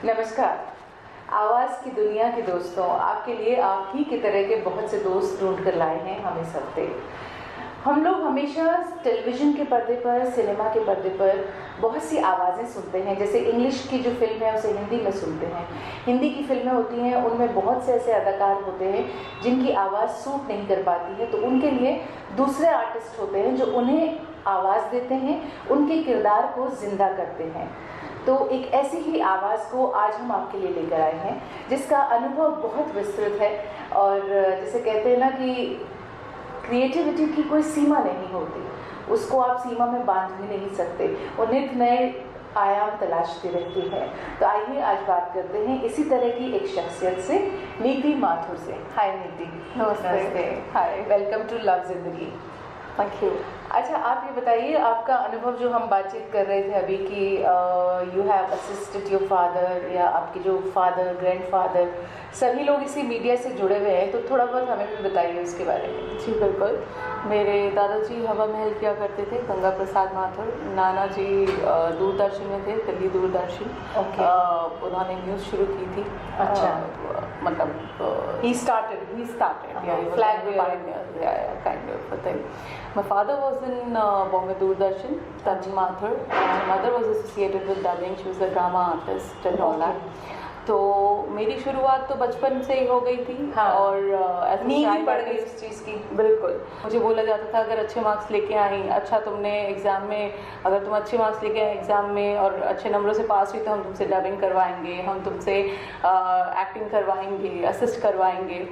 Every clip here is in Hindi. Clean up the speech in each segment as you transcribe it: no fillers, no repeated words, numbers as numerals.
नमस्कार। आवाज़ की दुनिया के दोस्तों, आपके लिए आप ही की तरह के बहुत से दोस्त ढूंढ कर लाए हैं हम इस हफ्ते। हम लोग हमेशा टेलीविज़न के पर्दे पर, सिनेमा के पर्दे पर बहुत सी आवाज़ें सुनते हैं। जैसे इंग्लिश की जो फिल्म है उसे हिंदी में सुनते हैं, हिंदी की फिल्में होती हैं उनमें बहुत से ऐसे अदाकार होते हैं जिनकी आवाज़ सूट नहीं कर पाती है, तो उनके लिए दूसरे आर्टिस्ट होते हैं जो उन्हें आवाज़ देते हैं, उनके किरदार को ज़िंदा करते हैं। तो एक ऐसी ही आवाज़ को आज हम आपके लिए लेकर आए हैं जिसका अनुभव बहुत विस्तृत है। और जैसे कहते हैं ना कि क्रिएटिविटी की कोई सीमा नहीं होती, उसको आप सीमा में बांध भी नहीं सकते, वो नित नए आयाम तलाशती रहती है। तो आइए आज बात करते हैं इसी तरह की एक शख्सियत से, नीति माथुर से। हाय नीति। नमस्ते। हाय, वेलकम टू लव जिंदगी। Thank you. अच्छा, आप ये बताइए आपका अनुभव जो हम बातचीत कर रहे थे अभी कि you have assisted your father, या आपके जो फादर, ग्रैंडफादर, सभी लोग इसी मीडिया से जुड़े हुए हैं, तो थोड़ा बहुत हमें भी बताइए उसके बारे में। जी बिल्कुल। मेरे दादाजी हवा महल किया करते थे, गंगा प्रसाद माथुर। नाना जी दूरदर्शन में थे, दिल्ली दूरदर्शन। ओके। उन्होंने न्यूज़ शुरू की थी। अच्छा। मतलब he started flag kind of a thing. My father was in Bombay Doordarshan, Tanvi Mathur. My mother was associated with dubbing. She was a drama artist and all that. तो मेरी शुरुआत तो बचपन से ही हो गई थी। हाँ। और नींद पड़ गई इस चीज़ की। बिल्कुल। मुझे बोला जाता था अगर अच्छे मार्क्स लेके आई, अच्छा तुमने एग्ज़ाम में, अगर तुम अच्छे मार्क्स लेके आए एग्ज़ाम में और अच्छे नंबरों से पास हुई तो हम तुमसे डबिंग करवाएंगे, हम तुमसे एक्टिंग करवाएंगे, असिस्ट करवाएंगे।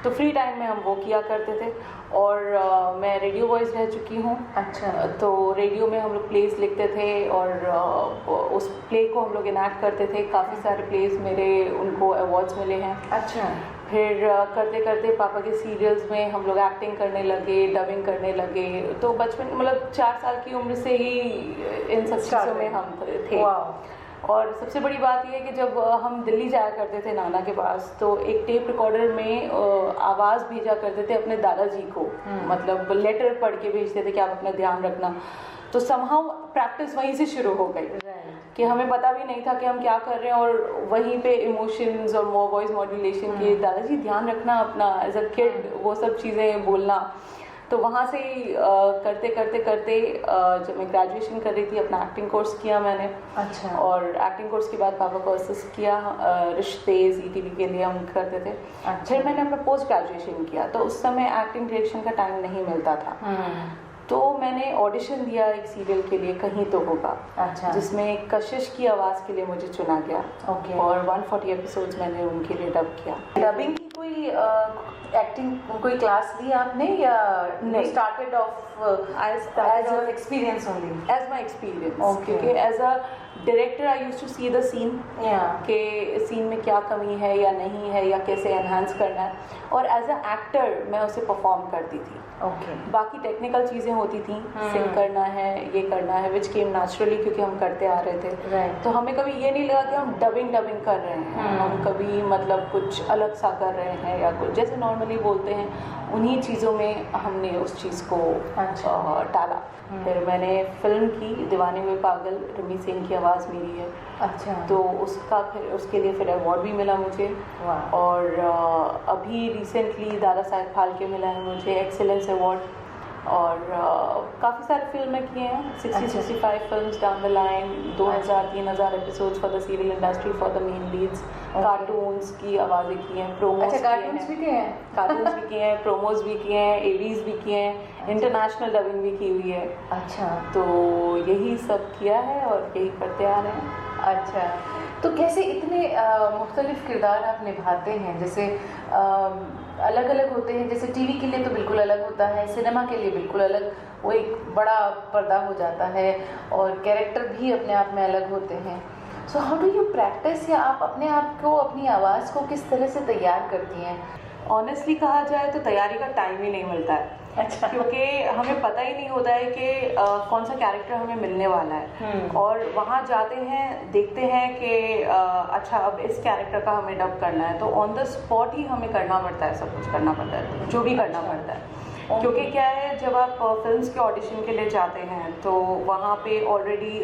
तो फ्री टाइम में हम वो किया करते थे। और मैं रेडियो वॉइस रह चुकी हूँ। अच्छा। तो रेडियो में हम लोग प्लेस लिखते थे और उस प्ले को हम लोग इनैक्ट करते थे। काफ़ी सारे प्लेस मेरे उनको अवार्ड्स मिले हैं। अच्छा। फिर करते करते पापा के सीरियल्स में हम लोग एक्टिंग करने लगे, डबिंग करने लगे। तो बचपन मतलब 4 साल की उम्र से ही इन सब चीज़ों में हम थे। और सबसे बड़ी बात यह है कि जब हम दिल्ली जाया करते थे नाना के पास, तो एक टेप रिकॉर्डर में आवाज़ भेजा करते थे अपने दादाजी को। मतलब लेटर पढ़ के भेजते थे कि आप अपना ध्यान रखना। तो समहाउ प्रैक्टिस वहीं से शुरू हो गई कि हमें पता भी नहीं था कि हम क्या कर रहे हैं, और वहीं पे इमोशंस और वॉइस मॉड्यूलेशन के दादाजी ध्यान रखना अपना, एज अ किड वो सब चीज़ें बोलना। तो वहाँ से करते करते करते जब मैं ग्रेजुएशन कर रही थी अपना एक्टिंग कोर्स किया मैंने। अच्छा। और एक्टिंग कोर्स के बाद पापा को असिस्ट किया रिश्ते ZTV के लिए हम करते थे। अच्छा। फिर मैंने अपना पोस्ट ग्रेजुएशन किया, तो उस समय एक्टिंग डायरेक्शन का टाइम नहीं मिलता था। तो मैंने ऑडिशन दिया एक सीरियल के लिए, कहीं तो होगा। अच्छा। जिसमें कशिश की आवाज़ के लिए मुझे चुना गया। ओके। और 140 एपिसोड्स मैंने उनके लिए डब किया। डबिंग की कोई एक्टिंग कोई क्लास ली आपने, या नहीं? Started off as your experience only? As my experience. Okay. क्योंकि as a director I used to see the scene कि सीन में क्या कमी है या नहीं है, या कैसे एनहांस करना है। और एज अ एक्टर मैं उसे परफॉर्म करती थी। ओके। बाकी टेक्निकल चीज़ें होती थी, सिंग करना है, ये करना है, विच केम नेचुरली क्योंकि हम करते आ रहे थे। Right. तो हमें कभी ये नहीं लगा कि हम डबिंग कर रहे हैं। हम कभी मतलब कुछ अलग सा कर रहे हैं, या कुछ जैसे नॉर्मली बोलते हैं उन्हीं चीज़ों में हमने उस चीज़ को टाला। फिर मैंने फिल्म की दीवाने हुए पागल, रमी सिंह की आवाज़ मेरी है। अच्छा। तो उसके लिए फिर अवार्ड भी मिला मुझे। वाह। और अभी रिसेंटली दादा साहेब फाल्के मिला है मुझे एक्सेलेंस अवार्ड। और काफ़ी सारे फिल्में किए हैं, 60-65 films down the line, 2000-3000 episodes for the serial industry for the main Leeds. Cartoons की आवाज़ें की हैं, प्रोमोस। अच्छा, कार्टून्स भी किए हैं? कार्टून्स भी किए हैं, प्रोमोज भी किए हैं, एवीज भी किए हैं, इंटरनेशनल डबिंग भी की हुई है। अच्छा। तो यही सब किया है और यही करते आ रहे हैं। अच्छा, तो कैसे इतने मुख्तलिफ किरदार आप निभाते हैं? जैसे अलग अलग होते हैं, जैसे टीवी के लिए तो बिल्कुल अलग होता है, सिनेमा के लिए बिल्कुल अलग, वो एक बड़ा पर्दा हो जाता है, और कैरेक्टर भी अपने आप में अलग होते हैं। So how do you practice, या आप अपने आप को, अपनी आवाज़ को किस तरह से तैयार करती हैं? ऑनेस्टली कहा जाए तो तैयारी का टाइम ही नहीं मिलता है। अच्छा। क्योंकि हमें पता ही नहीं होता है कि कौन सा कैरेक्टर हमें मिलने वाला है। और वहाँ जाते हैं, देखते हैं कि अच्छा अब इस कैरेक्टर का हमें डब करना है, तो ऑन द स्पॉट ही हमें करना पड़ता है, सब कुछ करना पड़ता है, जो भी करना पड़ता है। क्योंकि क्या है, जब आप फिल्म्स के ऑडिशन के लिए जाते हैं तो वहाँ पे ऑलरेडी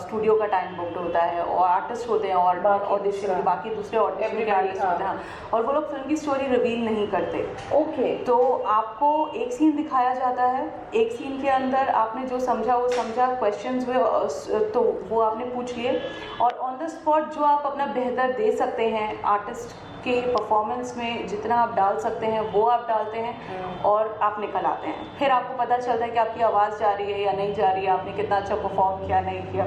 स्टूडियो का टाइम बुक्ड होता है और आर्टिस्ट होते हैं और ऑडिशन बाकी दूसरे ऑडिशन के आर्टिस्ट होते हैं और वो लोग फिल्म की स्टोरी रिवील नहीं करते। ओके। तो आपको एक सीन दिखाया जाता है, एक सीन के अंदर आपने जो समझा वो समझा, क्वेश्चंस हुए तो वो आपने पूछ लिए और ऑन द स्पॉट जो आप अपना बेहतर दे सकते हैं आर्टिस्ट के परफॉर्मेंस में, जितना आप डाल सकते हैं वो आप डालते हैं और आप निकल आते हैं। फिर आपको पता चलता है कि आपकी आवाज़ जा रही है या नहीं जा रही है, आपने कितना अच्छा परफॉर्म किया नहीं किया,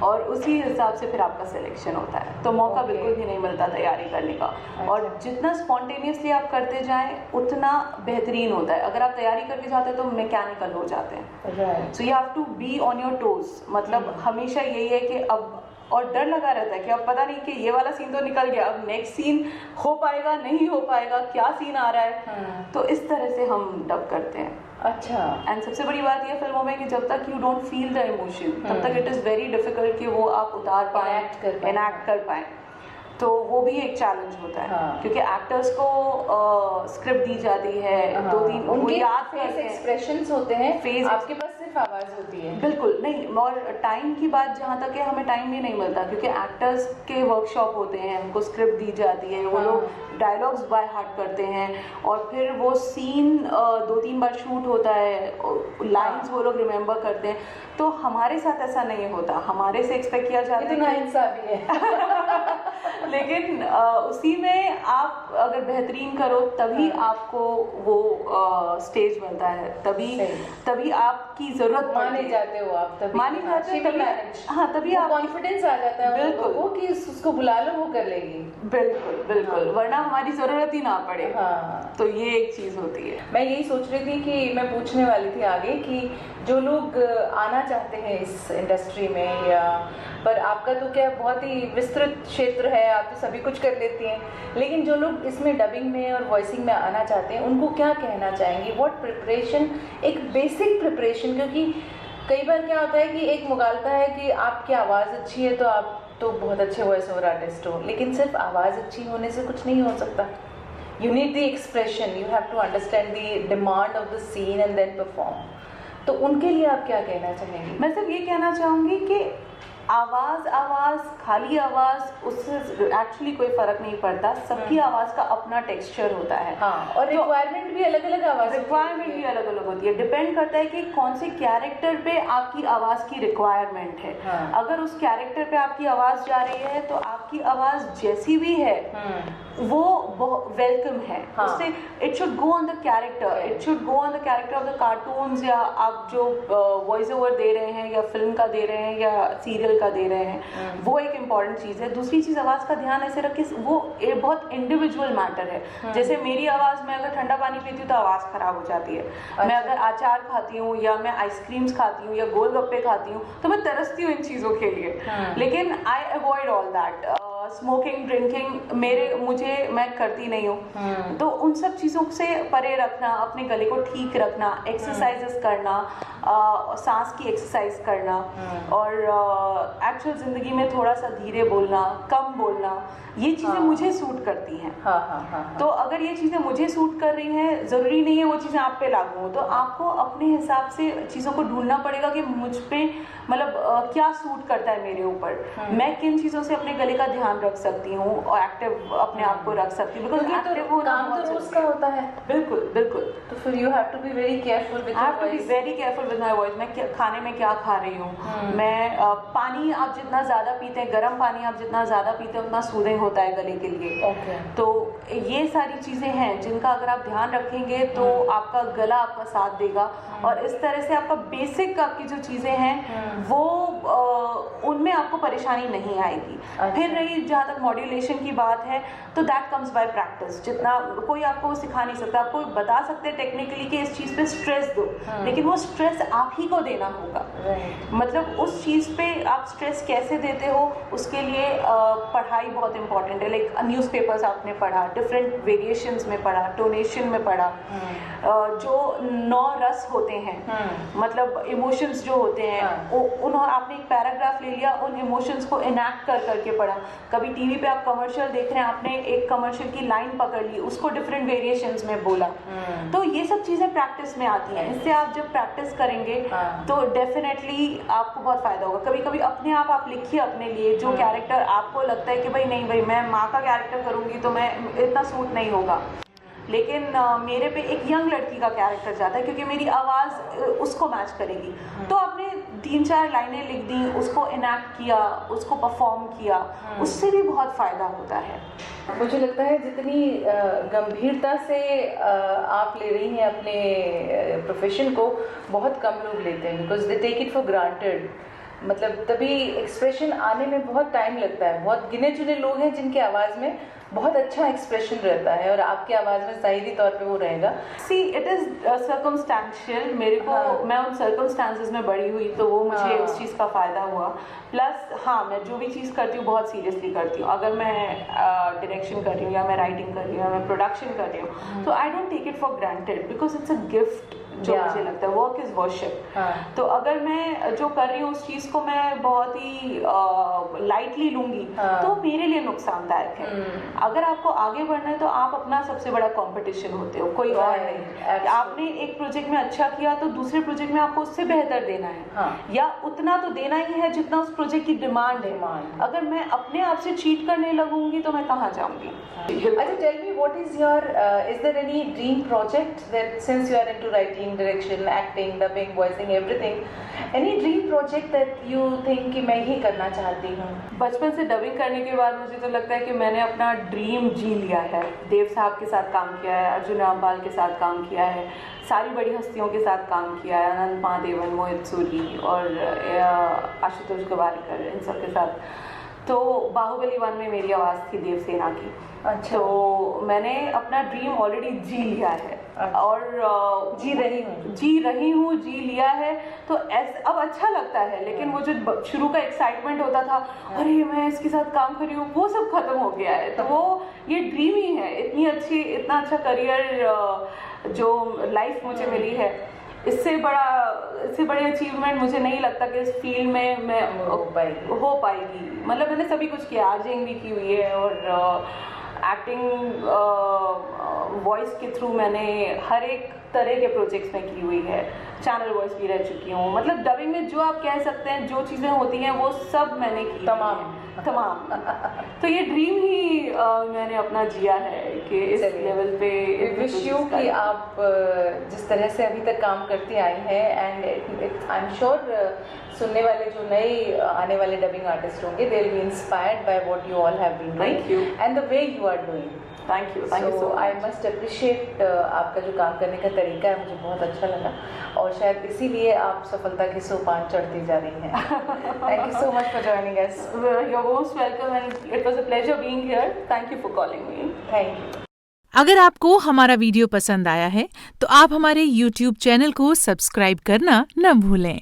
और उसी हिसाब से फिर आपका सिलेक्शन होता है। तो मौका बिल्कुल भी नहीं मिलता तैयारी करने का। और जितना स्पॉन्टेनियसली आप करते जाएं उतना बेहतरीन होता है। अगर आप तैयारी करके जाते हैं तो मैकेनिकल हो जाते हैं। So you have to be on your toes. मतलब हमेशा यही है कि अब, और डर लगा रहता है कि अब पता नहीं कि ये वाला सीन तो निकल गया, अब नेक्स्ट सीन हो पाएगा नहीं हो पाएगा, क्या सीन आ रहा है। तो इस तरह से हम डब करते हैं। अच्छा। एंड सबसे बड़ी बात ये फिल्मों में कि जब तक you don't feel the emotion तब तक इट इज़ वेरी डिफिकल्ट कि वो आप उतार पाएं, एनैक्ट कर पाएं। तो वो भी एक चैलेंज होता है। क्योंकि एक्टर्स को स्क्रिप्ट दी जाती है, 2-3 उनके याद फेस एक्सप्रेशंस होते हैं, फेस आपके पास सिर्फ आवाज़ होती है। बिल्कुल नहीं। और टाइम की बात जहाँ तक है, हमें टाइम भी नहीं मिलता क्योंकि एक्टर्स के वर्कशॉप होते हैं, उनको स्क्रिप्ट दी जाती है, वो लोग डायलॉग्स बाय हार्ट करते हैं और फिर वो सीन 2-3 बार शूट होता है, लाइंस वो लोग रिमेंबर करते हैं। तो हमारे साथ ऐसा नहीं होता, हमारे से एक्सपेक्ट किया जाता है, इतना इंसाफी है। लेकिन उसी में आप अगर बेहतरीन करो तभी आपको वो स्टेज मिलता है, तभी आपकी जरूरत माने जाते हो आप, तभी माने जाते हो, तभी आप कॉन्फिडेंस आ जाता है बिल्कुल वो कि उसको बुला लो वो कर लेगी। बिल्कुल वरना हमारी जरूरत ही ना पड़े। तो ये एक चीज होती है। मैं यही सोच रही थी कि मैं पूछने वाली थी आगे कि जो लोग आना चाहते हैं इस इंडस्ट्री में, या पर आपका तो क्या बहुत ही विस्तृत क्षेत्र है, आप तो सभी कुछ कर लेती हैं, लेकिन जो लोग इसमें डबिंग में और वॉइसिंग में आना चाहते हैं उनको क्या कहना चाहेंगी? व्हाट प्रिपरेशन, एक बेसिक प्रिपरेशन, क्योंकि कई बार क्या होता है कि एक मुगालता है कि आपकी आवाज़ अच्छी है तो आप तो बहुत अच्छे वॉइस ओवर आर्टिस्ट हो, लेकिन सिर्फ आवाज़ अच्छी होने से कुछ नहीं हो सकता। You need the expression, you have to understand the demand of the scene and then perform. तो उनके लिए आप क्या कहना चाहेंगी? मैं सिर्फ ये कहना चाहूँगी कि आवाज़ खाली आवाज़, उससे एक्चुअली कोई फ़र्क नहीं पड़ता। सबकी आवाज़ का अपना टेक्सचर होता है। और रिक्वायरमेंट भी अलग अलग आवाज़, रिक्वायरमेंट भी अलग अलग होती है। डिपेंड करता है कि कौन से कैरेक्टर पे आपकी आवाज़ की रिक्वायरमेंट है। अगर उस कैरेक्टर पे आपकी आवाज़ जा रही है तो आपकी आवाज़ जैसी भी है वो वेलकम है। उससे it should go on the character, it should go on the character of the cartoons, या आप जो वॉइस ओवर दे रहे हैं या फिल्म का दे रहे हैं या सीरियल का दे रहे हैं, वो एक इम्पॉर्टेंट चीज़ है। दूसरी चीज़, आवाज़ का ध्यान ऐसे रखें, वो बहुत इंडिविजुअल मैटर है। जैसे मेरी आवाज़ में अगर ठंडा पानी पीती हूँ तो आवाज़ खराब हो जाती है। मैं अगर अचार खाती हूँ या मैं आइसक्रीम्स खाती हूँ या गोलगप्पे खाती हूँ तो मैं तरसती हूँ इन चीज़ों के लिए, लेकिन I avoid all that. Smoking, drinking मैं करती नहीं हूँ। तो उन सब चीज़ों से परे रखना, अपने गले को ठीक रखना, एक्सरसाइजेस करना, सांस की एक्सरसाइज करना, और एक्चुअल ज़िंदगी में थोड़ा सा धीरे बोलना, कम बोलना, ये चीज़ें मुझे सूट करती हैं। तो अगर ये चीज़ें मुझे सूट कर रही हैं, ज़रूरी नहीं है वो चीज़ें आप पे लागू हो। तो आपको अपने हिसाब से चीज़ों को ढूंढना पड़ेगा कि मुझ पे मतलब क्या सूट करता है मेरे ऊपर, मैं किन चीज़ों से अपने गले का ध्यान रख सकती हूँ और एक्टिव अपने आप को रख सकती हूँ। बिकॉज एक्टिव होना काम तो रोज का होता है। बिल्कुल। तो फिर you have to be very careful with your voice. Very careful with my voice. मैं खाने में क्या खा रही हूँ, मैं पानी आप जितना ज़्यादा पीते हैं, गर्म पानी आप जितना ज़्यादा पीते हैं उतना सूदिंग होता है गले के लिए। तो ये सारी चीज़ें हैं जिनका अगर आप ध्यान रखेंगे तो आपका गला आपका साथ देगा, और इस तरह से आपका बेसिक आपकी जो चीज़ें हैं वो उनमें आपको परेशानी नहीं आएगी। फिर रही जहाँ तक मॉड्यूलेशन की बात है तो दैट कम्स बाय प्रैक्टिस। जितना कोई आपको सिखा नहीं सकता, आपको बता सकते हैं टेक्निकली कि इस चीज़ पे स्ट्रेस दो, लेकिन वो स्ट्रेस आप ही को देना होगा। मतलब उस चीज़ पे आप स्ट्रेस कैसे देते हो उसके लिए पढ़ाई बहुत इंपॉर्टेंट है। लाइक न्यूज़पेपर्स आपने पढ़ा, डिफरेंट वेरिएशंस में पढ़ा, टोनेशन में पढ़ा, जो 9 रस होते हैं, मतलब इमोशंस जो होते हैं, उन्होंने आपने एक पैराग्राफ ले लिया, उन इमोशंस को इनैक्ट करके पढ़ा। कभी अभी टीवी पे आप कमर्शियल देख रहे हैं, आपने एक कमर्शियल की लाइन पकड़ ली, उसको डिफरेंट वेरिएशंस में बोला, तो ये सब चीज़ें प्रैक्टिस में आती हैं। इससे आप जब प्रैक्टिस करेंगे तो डेफिनेटली आपको बहुत फ़ायदा होगा। कभी कभी अपने आप लिखिए अपने लिए जो कैरेक्टर आपको लगता है कि भाई नहीं भाई मैं माँ का कैरेक्टर करूँगी तो मैं इतना सूट नहीं होगा, लेकिन मेरे पे एक यंग लड़की का कैरेक्टर जाता है क्योंकि मेरी आवाज़ उसको मैच करेगी। तो आपने 3-4 लाइनें लिख दी, उसको इनैक्ट किया, उसको परफॉर्म किया, उससे भी बहुत फ़ायदा होता है। मुझे लगता है जितनी गंभीरता से आप ले रही हैं अपने प्रोफेशन को, बहुत कम लोग लेते हैं, because they take it for granted. मतलब तभी एक्सप्रेशन आने में बहुत टाइम लगता है। बहुत गिने चुने लोग हैं जिनकी आवाज़ में बहुत अच्छा एक्सप्रेशन रहता है, और आपकी आवाज़ में ज़ाहिरी तौर पे वो रहेगा। See it is circumstantial. मेरे को मैं उन सर्कमस्टांसेस में बड़ी हुई तो वो मुझे उस चीज़ का फ़ायदा हुआ। प्लस हाँ, मैं जो भी चीज़ करती हूँ बहुत सीरियसली करती हूँ। अगर मैं डायरेक्शन कर रही हूँ या मैं राइटिंग कर रही हूँ या मैं प्रोडक्शन कर रही हूँ तो I don't take it for granted, because it's a gift जो मुझे लगता है। Work is worship. तो अगर मैं जो कर रही हूँ उस चीज़ को मैं बहुत ही लाइटली लूँगी तो मेरे लिए नुकसानदायक है। अगर आपको आगे बढ़ना है तो आप अपना सबसे बड़ा कंपटीशन होते हो, कोई और नहीं। आपने एक प्रोजेक्ट में अच्छा किया तो दूसरे प्रोजेक्ट में आपको उससे बेहतर देना है, या उतना तो देना ही है जितना उस प्रोजेक्ट की डिमांड है। अगर मैं अपने आप से चीट करने लगूंगी तो मैं कहाँ जाऊंगी। अच्छा, tell me what is your is there any dream project that since you are into writing, direction, acting, dubbing, voicing, everything, any dream project that you think कि मैं ही करना चाहती हूँ? बचपन से डबिंग करने के बाद मुझे तो लगता है कि मैंने अपना ड्रीम जी लिया है। देव साहब के साथ काम किया है, अर्जुन रामपाल के साथ काम किया है, सारी बड़ी हस्तियों के साथ काम किया है, अनंत महादेवन, मोहित सूरी और आशुतोष गोवारिकर, इन सब के साथ। तो बाहुबली 1 में मेरी आवाज़ थी देवसेना की। अच्छा। तो मैंने अपना ड्रीम ऑलरेडी जी लिया है। अच्छा। और जी रही हूँ, जी लिया है। तो अब अच्छा लगता है, लेकिन वो जो शुरू का एक्साइटमेंट होता था, अरे मैं इसके साथ काम कर रही हूँ, वो सब खत्म हो गया है। तो वो ये ड्रीम ही है। इतना अच्छा करियर जो लाइफ मुझे मिली है, इससे बड़ी अचीवमेंट मुझे नहीं लगता कि इस फील्ड में मैं हो पाएगी। मतलब मैंने सभी कुछ किया, आर्जिंग भी की हुई है और एक्टिंग वॉइस के थ्रू मैंने हर एक तरह के प्रोजेक्ट्स में की हुई है। चैनल वॉइस भी रह चुकी हूँ। मतलब डबिंग में जो आप कह सकते हैं जो चीज़ें होती हैं वो सब मैंने की, तमाम। तो ये ड्रीम ही मैंने अपना जिया है कि इस लेवल पे। विश यू कि आप जिस तरह से अभी तक काम करती आई हैं, एंड आई एम श्योर सुनने वाले जो नए आने वाले डबिंग आर्टिस्ट होंगे, they will be inspired by what you all have been doing and the way you are doing. Thank you so I must appreciate आपका जो काम करने का तरीका है, मुझे बहुत अच्छा लगा, और शायद इसीलिए आप सफलता की सोपान चढ़ती जा रही हैं। Thank you so much for joining us. You are most welcome and it was a pleasure being here. Thank you for calling me. Thank you. अगर आपको हमारा वीडियो पसंद आया है तो आप हमारे YouTube चैनल को सब्सक्राइब करना न भूलें।